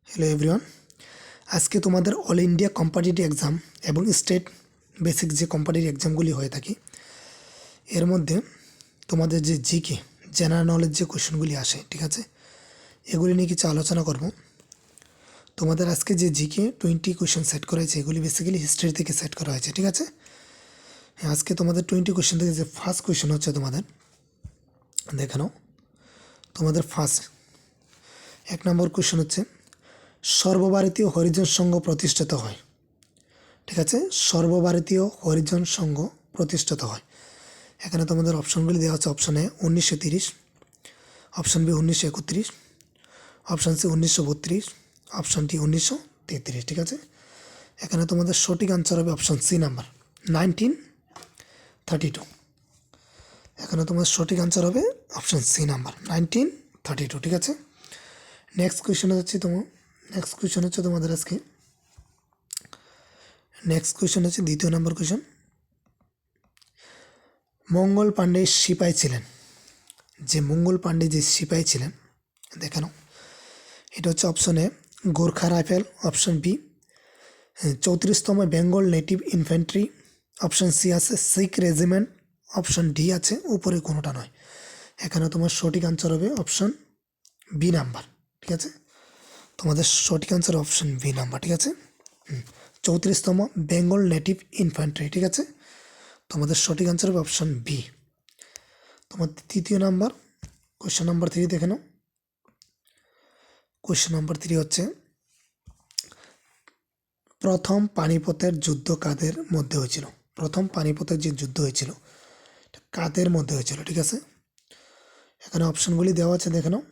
Hello everyone, আজকে তোমাদের all India competitive exam এবং স্টেট বেসিক যে কম্পিটিটিভ এক্সামগুলি হয়ে থাকে এর মধ্যে তোমাদের যে জিকে জেনারেল নলেজ যে কোয়েশনগুলি আসে, ঠিক আছে, এগুলি নিয়ে কিছু আলোচনা করব। তোমাদের আজকে যে জিকে 20 কোয়েশন সেট করা হয়েছে এগুলি বেসিক্যালি হিস্ট্রি থেকে সেট করা হয়েছে, ঠিক আছে। আজকে তোমাদের 20 কোয়েশন থেকে যে ফার্স্ট কোয়েশন হচ্ছে তোমাদের দেখে নাও। তোমাদের ফার্স্ট 1 নম্বর কোয়েশন হচ্ছে সর্বভারতীয় হরিজন সংঘ প্রতিষ্ঠিত হয়, ঠিক আছে। সর্বভারতীয় হরিজন সংঘ প্রতিষ্ঠিত হয়। এখানে তোমাদের অপশনগুলি দেওয়া হচ্ছে। Option A 1930, option B 1931, option C 1932, option D 1933, ঠিক আছে। এখানে তোমাদের সঠিক আনসার হবে অপশন সি নাম্বার 1932। এখানে তোমাদের সঠিক আনসার হবে অপশন সি নাম্বার 1932, ঠিক আছে। নেক্সট কোয়েশন হচ্ছে তোমাদের আজকে নেক্সট কোয়েশন হচ্ছে 2 নম্বর কোয়েশন। মঙ্গল পাণ্ডে সিপাই ছিলেন, যে মঙ্গল পাণ্ডে যে সিপাই ছিলেন দেখে নাও। এটা হচ্ছে option A Gorkha rifle, option B 34তম Bengal native infantry, option C আছে শিখ রেজিমেন্ট, অপশন ডি আছে উপরে কোনোটা নয়। এখানে তোমার সঠিক আনসার হবে অপশন বি নাম্বার, ঠিক আছে। তোমাদের সঠিক আনসার অপশন বি নাম্বার, ঠিক আছে। 34তম বেঙ্গল নেটিভ ইনফ্যান্ট্রি, ঠিক আছে। তোমাদের সঠিক আনসার হবে অপশন বি। তোমার 3 নাম্বার কোয়েশ্চেন নাম্বার 3 দেখে নাও। কোয়েশ্চেন নাম্বার 3 হচ্ছে প্রথম পানিপথের যুদ্ধ কাদের মধ্যে হয়েছিল। প্রথম পানিপথের যে যুদ্ধ হয়েছিল কাদের মধ্যে হয়েছিল, ঠিক আছে। এখানে অপশনগুলি দেওয়া আছে দেখে নাও।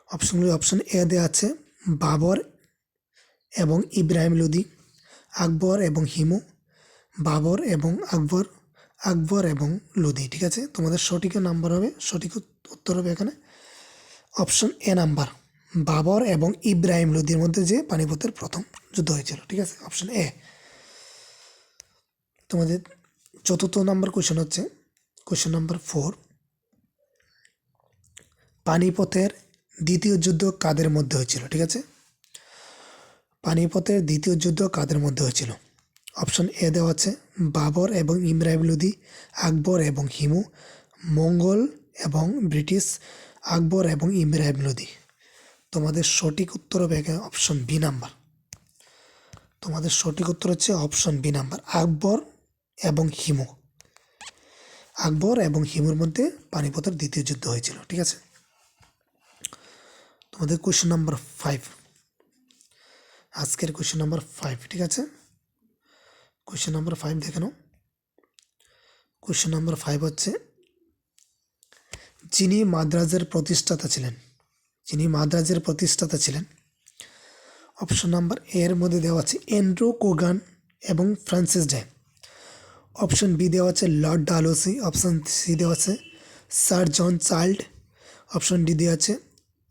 অপশনগুলি অপশন এ দেওয়া আছে বাবর এবং ইব্রাহিম লোদি, আকবর এবং হিমু, বাবর এবং আকবর, আকবর এবং লোদি, ঠিক আছে। তোমাদের সঠিক নাম্বার হবে, সঠিক উত্তর হবে এখানে অপশন এ নাম্বার, বাবর এবং ইব্রাহিম লোদির মধ্যে যে পানিপথের প্রথম যুদ্ধ হয়েছিল, ঠিক আছে, অপশন এ। তোমাদের 4 নম্বর কোয়েশ্চেন হচ্ছে কোয়েশ্চেন নাম্বার 4। পানিপথের দ্বিতীয় যুদ্ধ কাদের মধ্যে হয়েছিল, ঠিক আছে। পানিপথের দ্বিতীয় যুদ্ধ কাদের মধ্যে হয়েছিল। অপশন এ দেওয়া আছে বাবর এবং ইব্রাহিম লোদি, আকবর এবং হিমু, মঙ্গল এবং ব্রিটিশ, আকবর এবং ইব্রাহিম লোদি। তোমাদের সঠিক উত্তর হবে অপশন বি নাম্বার। তোমাদের সঠিক উত্তর হচ্ছে অপশন বি নাম্বার, আকবর এবং হিমু। আকবর এবং হিমুর মধ্যে পানিপথের দ্বিতীয় যুদ্ধ হয়েছিল, ঠিক আছে। তোমাদের কোয়েশ্চেন নাম্বার 5, আজকের কোয়েশ্চেন নাম্বার 5, ঠিক আছে। কোয়েশ্চেন নাম্বার 5 দেখে নাও। কোয়েশ্চেন নাম্বার 5 হচ্ছে যিনি মাদ্রাজের প্রতিষ্ঠাতা ছিলেন, যিনি মাদ্রাজের প্রতিষ্ঠাতা ছিলেন। অপশন নাম্বার এর মধ্যে দেওয়া আছে অ্যান্ড্রু কোগান এবং ফ্রান্সিস ডে, অপশন বি দেওয়া আছে লর্ড ডালহৌসি, অপশন সি দেওয়া আছে স্যার জন চাইল্ড, অপশন ডি দেওয়া আছে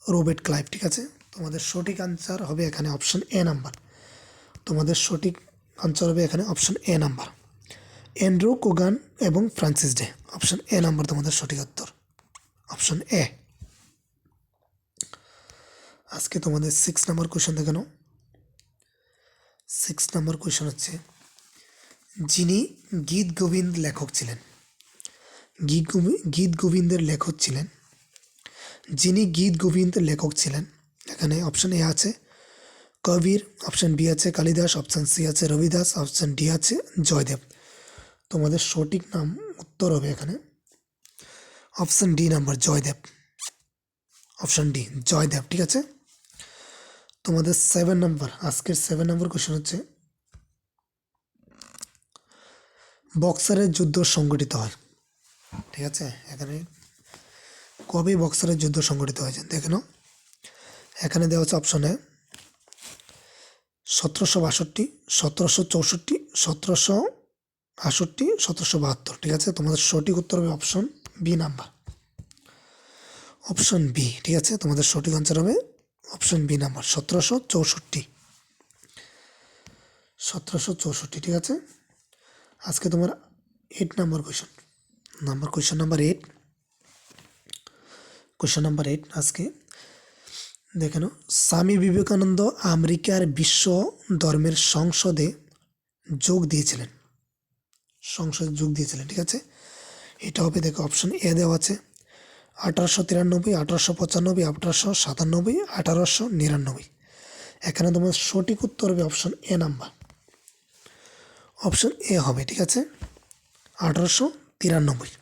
রবার্ট ক্লাইভ, ঠিক আছে। তোমাদের সঠিক আনসার হবে এখানে অপশন এ নাম্বার। তোমাদের সঠিক আনসার হবে এখানে option A number, Andrew Cogan এবং Francis Day, option A number তোমাদের সঠিক উত্তর, অপশন এ। আজকে তোমাদের 6 নম্বর কোয়েশ্চেন দেখে নাও। 6 নম্বর কোয়েশ্চেন হচ্ছে যিনি গীত গোবিন্দ লেখক ছিলেন, গীত গোবিন্দের লেখক ছিলেন, যিনি গীত গোবিন্দের লেখক ছিলেন। এখানে অপশন এ আছে কবির, অপশন বি আছে কালিদাস, অপশন সি আছে রবিদাস, অপশন ডি আছে জয়দেব। তোমাদের সঠিক নাম উত্তর হবে এখানে option D number, Jaydev, option D Jaydev, ঠিক আছে। তোমাদের 7 নম্বর, আজকের 7 নম্বর কোয়েশ্চেন হচ্ছে বক্সারের যুদ্ধ সংগঠিত হয়, ঠিক আছে। এখানে কবে বক্সারের যুদ্ধ সংগঠিত হয়েছে দেখে নাও। এখানে দেওয়া হচ্ছে অপশন এ 1762, 1764, 1768, 1772, ঠিক আছে। তোমাদের সঠিক উত্তর হবে option B number, option B, ঠিক আছে। তোমাদের সঠিক আনসার হবে অপশন বি নাম্বার 1764, 1764, ঠিক আছে। আজকে তোমার 8 নম্বর কোয়েশ্চেন কোয়েশ্চেন নাম্বার 8 আজকে দেখে নাও, স্বামী বিবেকানন্দ আমেরিকার বিশ্ব ধর্মের সংসদে যোগ দিয়েছিলেন। সংসদে যোগ দিয়েছিলেন, ঠিক আছে। এটা হবে, দেখো অপশন এ দেওয়া আছে 1893, 1895, 1897, 1899। এখানে তোমার সঠিক উত্তর হবে option A number, option A হবে, ঠিক আছে, 1893।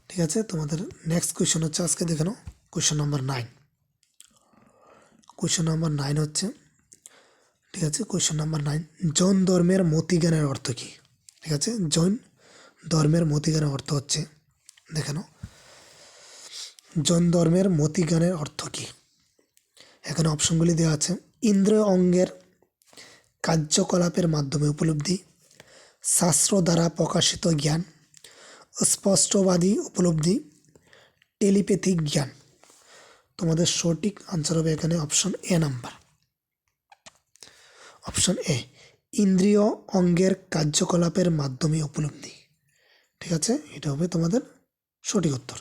ঠিক আছে, তোমাদের নেক্সট কোয়েশ্চেন হচ্ছে আজকে দেখে নাও কোয়েশ্চেন নাম্বার 9। কোয়েশ্চেন নাম্বার 9 হচ্ছে, ঠিক আছে, কোয়েশ্চেন নাম্বার 9, জৈন ধর্মের মতিজ্ঞানের অর্থ কী? ঠিক আছে, জৈন ধর্মের মতিজ্ঞানের অর্থ হচ্ছে, দেখে নাও, জৈন ধর্মের মতিজ্ঞানের অর্থ কী? এখানে অপশনগুলি দেওয়া আছে, ইন্দ্রিয় অঙ্গের কার্যকলাপের মাধ্যমে উপলব্ধি, শাস্ত্র দ্বারা প্রকাশিত জ্ঞান, স্পষ্টবাদী উপলব্ধি, টেলিপ্যাথিক জ্ঞান। তোমাদের সঠিক আনসার হবে এখানে option A number, option A, ইন্দ্রিয় অঙ্গের কার্যকলাপের মাধ্যমে উপলব্ধি। ঠিক আছে, এটা হবে তোমাদের সঠিক উত্তর।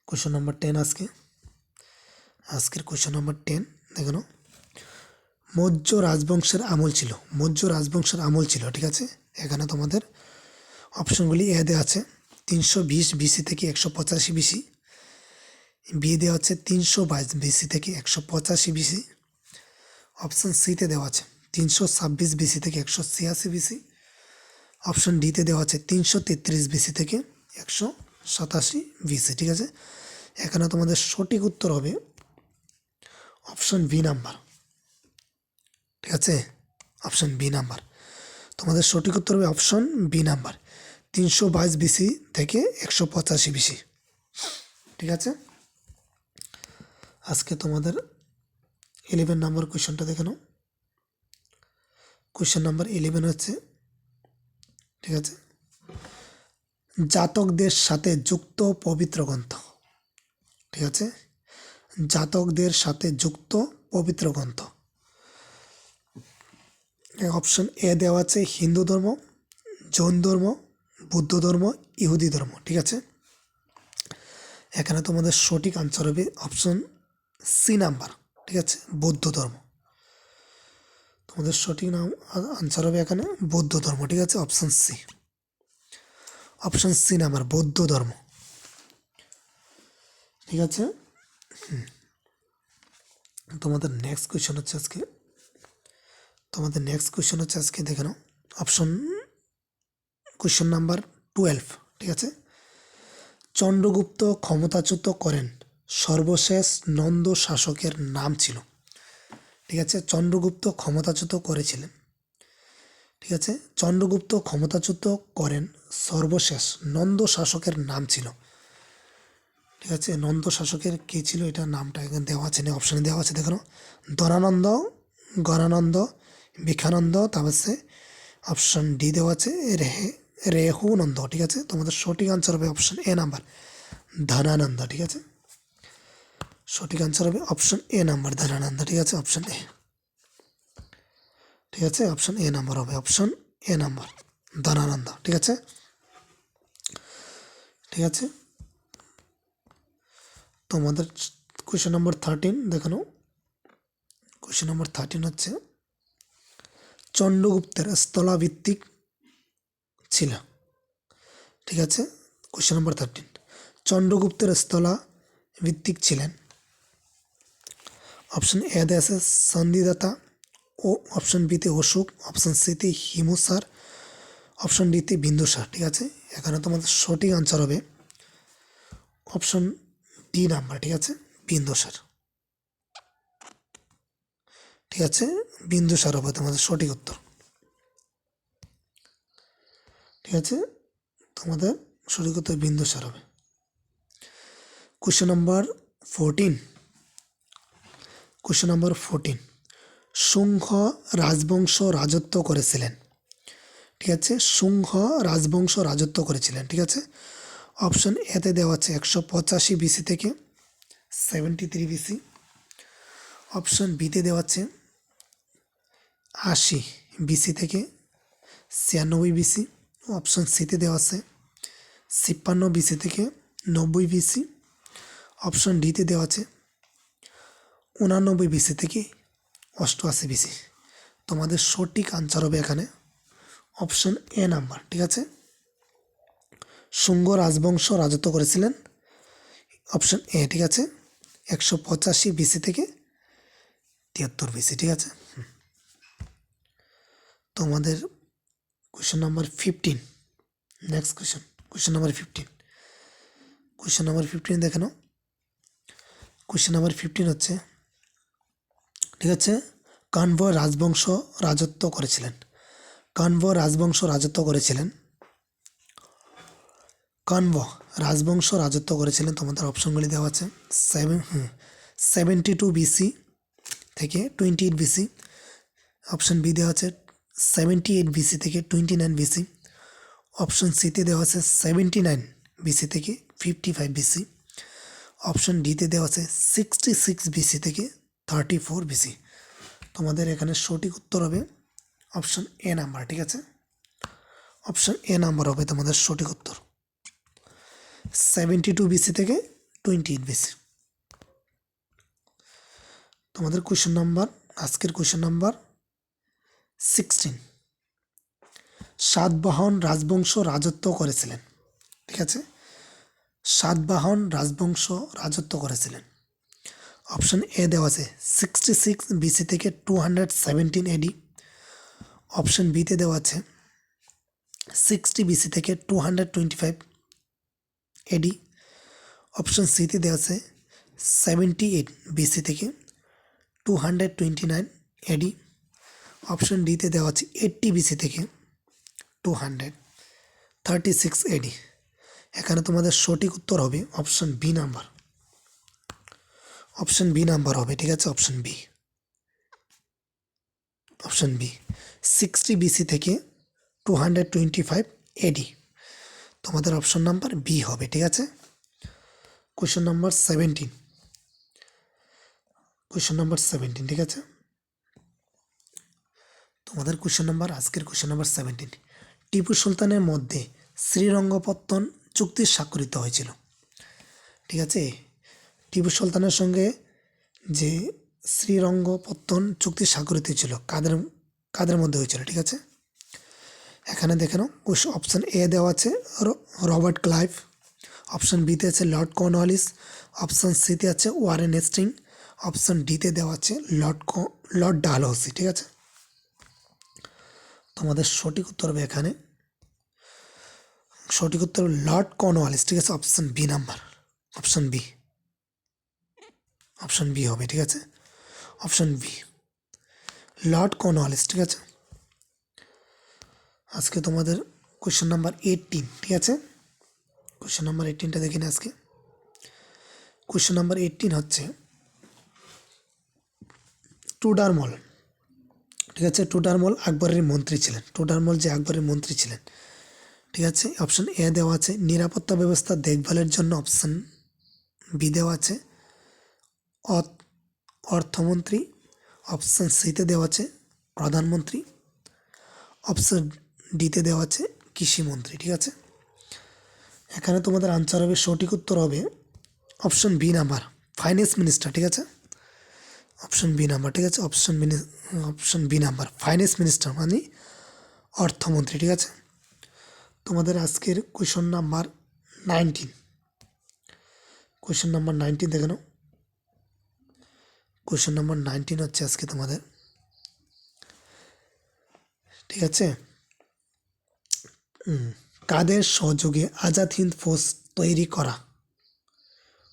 কোয়েশ্চন নাম্বার 10 আজকের কোয়েশ্চন নাম্বার 10 দেখে নাও, মৌর্য রাজবংশের আমল ছিল, মৌর্য রাজবংশের আমল ছিল, ঠিক আছে। এখানে তোমাদের অপশনগুলি এ দেওয়া আছে 320 বিসি থেকে 185 বিসি, বি দেওয়া আছে 322 বিসি থেকে 185 বিসি, অপশন সিতে দেওয়া আছে 326 বিসি থেকে 186 বিসি, অপশন ডিতে দেওয়া আছে 333 বিসি থেকে 187 বিসি। ঠিক আছে, এখানে তোমাদের সঠিক উত্তর হবে অপশন বি নাম্বার, ঠিক আছে, অপশন বি নাম্বার। তোমাদের সঠিক উত্তর হবে অপশন বি নাম্বার, 322 বিসি থেকে 185 বিসি। ঠিক আছে, আজকে তোমাদের 11 নম্বর কোয়েশ্চনটা দেখে নাও। কোয়েশ্চন নাম্বার 11 হচ্ছে, ঠিক আছে, জাতকদের সাথে যুক্ত পবিত্র গ্রন্থ। ঠিক আছে, জাতকদের সাথে যুক্ত পবিত্র গ্রন্থ। অপশন এ দেওয়া আছে হিন্দু ধর্ম, জৈন ধর্ম, বুদ্ধ ধর্ম, ইহুদি ধর্ম। ঠিক আছে, এখানে তোমাদের সঠিক আনসার হবে অপশন সি নাম্বার, ঠিক আছে, বৌদ্ধ ধর্ম। তোমাদের সঠিক আনসার হবে এখানে বৌদ্ধ ধর্ম। ঠিক আছে, option C, option C number, বৌদ্ধ ধর্ম। ঠিক আছে, তোমাদের নেক্সট কোয়েশ্চন হচ্ছে আজকে দেখে নাও, অপশন কোয়েশ্চন নাম্বার 12। ঠিক আছে, চন্দ্রগুপ্ত ক্ষমতাচ্যুত করেন সর্বশেষ নন্দ শাসকের নাম ছিল। ঠিক আছে, চন্দ্রগুপ্ত ক্ষমতাচ্যুত করেছিলেন। ঠিক আছে, চন্দ্রগুপ্ত ক্ষমতাচ্যুত করেন সর্বশেষ নন্দ শাসকের নাম ছিল। ঠিক আছে, নন্দ শাসকের কে ছিল এটা নামটা এখানে দেওয়া আছে, না অপশানে দেওয়া আছে, দেখো ধনানন্দ, গণানন্দ, বিখানন্দ, তারপর সে অপশান ডি দেওয়া আছে রেহুনন্দ। ঠিক আছে, তোমাদের সঠিক আনসার হবে অপশান এ নাম্বার, ধনানন্দ। ঠিক আছে, সঠিক আনসার হবে অপশান এ নাম্বার, ধনানন্দ। ঠিক আছে, অপশান এ। ঠিক আছে, অপশান এ নাম্বার হবে, অপশান এ নাম্বার, ধনানন্দ। ঠিক আছে, ঠিক আছে, তোমাদের কোয়েশ্চেন নম্বর 13 দেখানো। কোয়েশ্চেন নম্বর 13 হচ্ছে, চন্দ্রগুপ্তের স্থলাভিত্তিক ছিল। ঠিক আছে, কোয়েশ্চেন নম্বর 13, চন্দ্রগুপ্তের স্থলাভিত্তিক ছিলেন। অপশন এ তে আছে সন্ধিদাতা, ও অপশন বিতে অশোক, অপশন সিতে হিমুসার, অপশন ডিতে বিন্দুসার। ঠিক আছে, এখানে তোমাদের সঠিক আনসার হবে অপশন ডি নাম্বার। ঠিক আছে, বিন্দুসার। ঠিক আছে, বিন্দুসার হবে তোমাদের সঠিক উত্তর। ঠিক আছে, তোমাদের সঠিক উত্তর বিন্দুসার হবে। Question number 14, question number 14, Shunga রাজবংশ রাজত্ব করেছিলেন। ঠিক আছে, শুঙ্গ রাজবংশ রাজত্ব করেছিলেন। ঠিক আছে, অপশন এতে দেওয়া আছে 185 বিসি থেকে 73 বিসি, অপশন বিতে দেওয়া আছে 80 বিসি থেকে 96 বিসি, অপশন সিতে দেওয়া আছে 56 বিসি থেকে 90 বিসি, অপশন ডিতে দেওয়া আছে 89 বিসি থেকে 88 বিসি। তোমাদের সঠিক আনসার হবে এখানে অপশন এ নাম্বার, ঠিক আছে। শুঙ্গ রাজবংশ রাজত্ব করেছিলেন, অপশন এ, ঠিক আছে। 185 বিসি থেকে 73 বিসি, ঠিক আছে। তোমাদের question number 15, next question number 15। Question number 15 দেখে নাও। কোয়েশ্চেন নাম্বার 15 হচ্ছে, ঠিক আছে, কানভ রাজবংশ রাজত্ব করেছিলেন। কানভ রাজবংশ রাজত্ব করেছিলেন। কানভ রাজবংশ রাজত্ব করেছিলেন। তোমাদের অপশনগুলি দেওয়া আছে 72 বিসি থেকে 28 বিসি। অপশন বি দেওয়া আছে 78 বিসি থেকে 29 বিসি। অপশন সিতে দেওয়া আছে 79 বিসি থেকে 55 বিসি। অপশন ডিতে দেওয়া আছে 66 বিসি থেকে 34 বিসি। তোমাদের এখানে সঠিক উত্তর হবে অপশন এ নাম্বার, ঠিক আছে। অপশন এ নাম্বার হবে তোমাদের সঠিক উত্তর, 72 বিসি থেকে 28 বিসি। তোমাদের কোয়েশ্চেন নাম্বার, আজকের কোয়েশ্চেন নাম্বার 16। সাতবাহন রাজবংশ রাজত্ব করেছিলেন, ঠিক আছে। সাতবাহন রাজবংশ রাজত্ব করেছিলেন। অপশন এ দেওয়া আছে 66 বিসি থেকে 217 এডি। অপশন বিতে দেওয়া আছে 60 বিসি থেকে 225 এডি। অপশন সিতে দেওয়া আছে 78 বিসি থেকে 229 এডি। অপশন ডিতে দেওয়া আছে 80 বিসি থেকে 236 এডি। এখানে তোমাদের সঠিক উত্তর হবে option B number. Option B number হবে, ঠিক আছে। Option B, option B 60 BC থেকে 225 এডি। তোমাদের অপশন নাম্বার বি হবে, ঠিক আছে। Question number 17। কোয়েশ্চেন নাম্বার 17, ঠিক আছে। তোমাদের কোয়েশ্চেন নাম্বার, আজকের কোয়েশ্চেন নাম্বার 17। টিপু সুলতানের মধ্যে শ্রীরঙ্গপত্তন চুক্তি স্বাক্ষরিত হয়েছিল, ঠিক আছে। টিপু সুলতানের সঙ্গে যে শ্রীরঙ্গপত্তন চুক্তি স্বাক্ষরিত হয়েছিল কাদের কাদের মধ্যে হয়েছিল, ঠিক আছে। এখানে দেখে নাও। অপশন এ দেওয়া আছে রবার্ট ক্লাইভ। অপশন বিতে আছে লর্ড কর্নওয়ালিস। অপশন সিতে আছে ওয়ারেন হেস্টিং। অপশন ডিতে দেওয়া আছে লর্ড ডালহৌসি, ঠিক আছে। তোমাদের সঠিক উত্তর হবে এখানে, সঠিক উত্তর লর্ড কর্নওয়ালিস, ঠিক আছে। Option B number, option B, option B হবে, ঠিক আছে। অপশন বি লর্ড কর্নওয়ালিস, ঠিক আছে। আজকে তোমাদের কোয়েশ্চেন নাম্বার 18, ঠিক আছে। কোয়েশ্চেন নাম্বার 18টা দেখি না আজকে। কোয়েশ্চেন নাম্বার 18 হচ্ছে টুডারমল, ঠিক আছে। টুডারমল আকবরের মন্ত্রী ছিলেন। টুডারমল যে আকবরের মন্ত্রী ছিলেন, ঠিক আছে। অপশন এ দেওয়া আছে নিরাপত্তা ব্যবস্থা দেখভালের জন্য। অপশন বি দেওয়া আছে অর্থমন্ত্রী। অপশন সিতে দেওয়া আছে প্রধানমন্ত্রী। অপশন ডিতে দেওয়া আছে কৃষিমন্ত্রী, ঠিক আছে। এখানে তোমাদের আনসার হবে, সঠিক উত্তর হবে option B number, finance minister, ঠিক আছে। অপশন বি নাম্বার, ঠিক আছে। Option B number finance minister মানে অর্থমন্ত্রী, ঠিক আছে। তোমাদের আজকের কোয়েশ্চন নাম্বার 19। কোয়েশ্চন নাম্বার 19 দেখে নাও। কোয়েশ্চন নাম্বার 19 হচ্ছে আজকে তোমাদের, ঠিক আছে। কাদের সহযোগে আজাদ হিন্দ ফৌজ তৈরি করা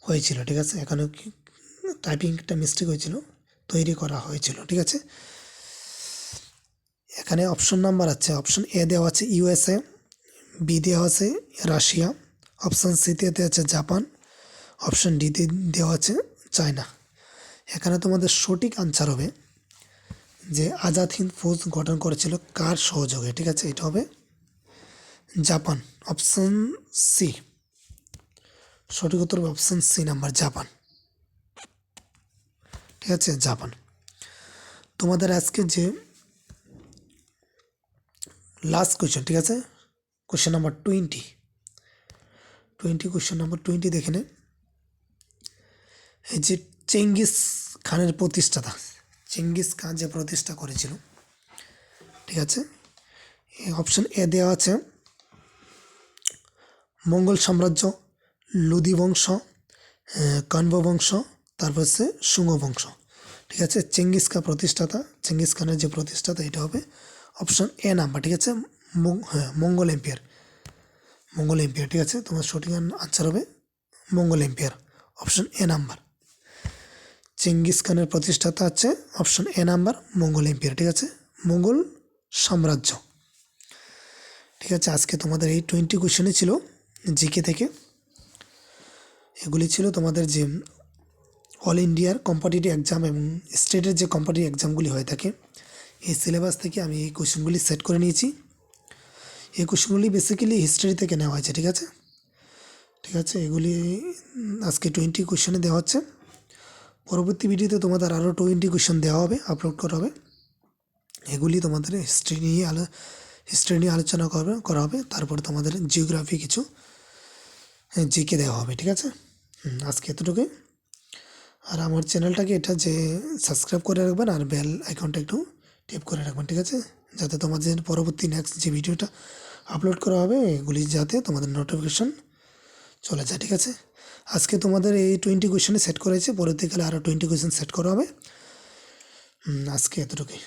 হয়েছিল, ঠিক আছে। এখানে টাইপিংটা মিস্টেক হয়েছিল, তৈরি করা হয়েছিল, ঠিক আছে। এখানে অপশন নাম্বার আছে, অপশন এ দেওয়া আছে ইউএসএ। বি দেওয়া আছে রাশিয়া। অপশন সিতে দেওয়া আছে জাপান। অপশন ডিতে দেওয়া আছে চায়না। এখানে তোমাদের সঠিক আনসার হবে যে আজাদ হিন্দ ফৌজ গঠন করেছিল কার সহযোগে, ঠিক আছে। এটা হবে জাপান, অপশন সি। সঠিক উত্তর হবে অপশন সি নাম্বার, জাপান, ঠিক আছে, জাপান। তোমাদের আজকে যে লাস্ট কোয়েশ্চেন, ঠিক আছে, কোয়েশ্চেন নাম্বার 20। কোয়েশ্চেন নাম্বার 20 দেখে নে। এই যে চেঙ্গিস খানের প্রতিষ্ঠাতা, চেঙ্গিস খান যে প্রতিষ্ঠা করেছিল, ঠিক আছে। অপশন এ দেওয়া আছে মঙ্গল সাম্রাজ্য, লুদি বংশ, কানব বংশ, তারপর হচ্ছে শুঙ্গ বংশ। ঠিক আছে, চেঙ্গিস খান প্রতিষ্ঠাতা, চেঙ্গিস খানের যে প্রতিষ্ঠাতা, এটা হবে অপশন এ নাম্বার। ঠিক আছে, হ্যাঁ মঙ্গল এম্পিয়ার, মঙ্গল এম্পিয়ার। ঠিক আছে, তোমার সঠিক আনসার হবে Mongol empire, option A number. Genghis খানের প্রতিষ্ঠাতা আছে option A number Mongol empire. ঠিক আছে, মোগল সাম্রাজ্য। ঠিক আছে, আজকে তোমাদের এই 20 কোশ্চেনই ছিল জিকে থেকে। এগুলি ছিল তোমাদের যে অল ইন্ডিয়ার কম্পিটিটিভ এক্সাম এবং স্টেটের যে কম্পিটিটিভ এক্সামগুলি হয়ে থাকে, এই সিলেবাস থেকে আমি এই কোশ্চেনগুলি সেট করে নিয়েছি। এই কোশ্চেনগুলি বেসিক্যালি হিস্ট্রি থেকে নেওয়া হয়েছে। ঠিক আছে, ঠিক আছে, এগুলি আজকে 20 কোশ্চেনে দেওয়া হচ্ছে। পরবর্তী ভিডিওতে তোমাদের আরও 20 কোশ্চেন দেওয়া হবে, আপলোড করা হবে। এগুলি তোমাদের হিস্ট্রি নিয়ে আলোচনা করা হবে। তারপর তোমাদের জিওগ্রাফি কিছু জিকে দেওয়া হবে। ঠিক আছে, আজকে এতটুকুই। আর আমার চ্যানেলটাকে এটা যে সাবস্ক্রাইব করে রাখবেন আর বেল আইকনটা একটু টিপ করে রাখবেন। ঠিক আছে, যাতে তোমাদের পরবর্তী নেক্সট যে ভিডিওটা আপলোড করা হবে এগুলি যাতে তোমাদের নোটিফিকেশন চলে যায়। ঠিক আছে, আজকে তোমাদের এই 20 কোশ্চেনে সেট করেছে, পরবর্তীকালে আরও 20 কোশ্চেন সেট করা হবে। আজকে এতটুকুই।